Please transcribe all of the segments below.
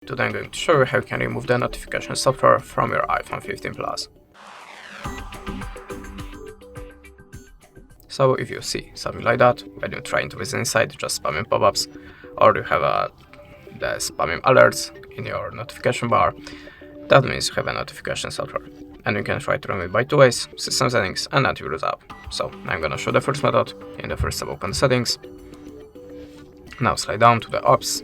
Today I'm going to show you how you can remove the notification software from your iPhone 15 Plus. So if you see something like that, when you're trying to visit inside, just spamming pop-ups, or you have the spamming alerts in your notification bar, that means you have a notification software. And you can try to remove it by two ways: System Settings and Antivirus app. So I'm gonna show the first method. In the first tab, open Settings. Now slide down to the apps.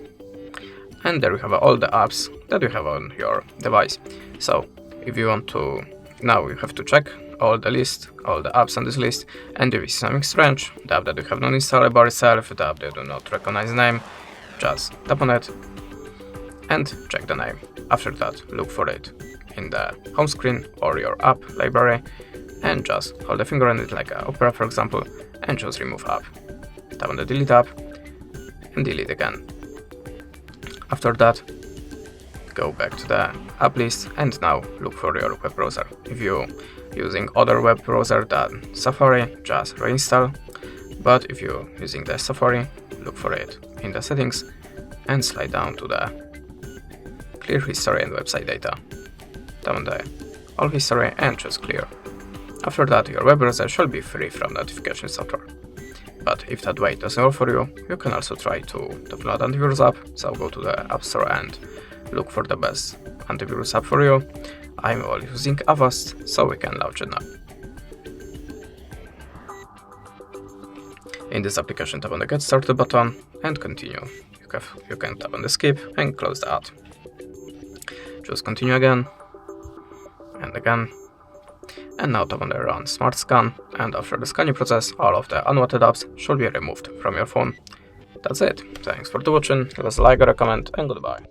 And there you have all the apps that you have on your device. So if you want to, now you have to check all the apps on this list, and if you see something strange, the app that you have not installed by itself, the app that do not recognize the name, just tap on it and check the name. After that, look for it in the home screen or your app library, and just hold a finger on it like Opera for example, and choose remove app. Tap on the delete app and delete again. After that, go back to the app list and now look for your web browser. If you're using other web browser than Safari, just reinstall. But if you're using the Safari, look for it in the settings and slide down to the clear history and website data. Tap on the all history and choose clear. After that, your web browser should be free from notification software. But if that way doesn't work for you, you can also try to download antivirus app. So go to the App Store and look for the best antivirus app for you. I'm all using Avast, so we can launch it now. In this application, tap on the Get Started button and continue. You can tap on the skip and close the ad. Choose continue again and again. And now tap on the Run Smart Scan, and after the scanning process, all of the unwanted apps should be removed from your phone. That's it. Thanks for watching, leave us a like or a comment, and goodbye.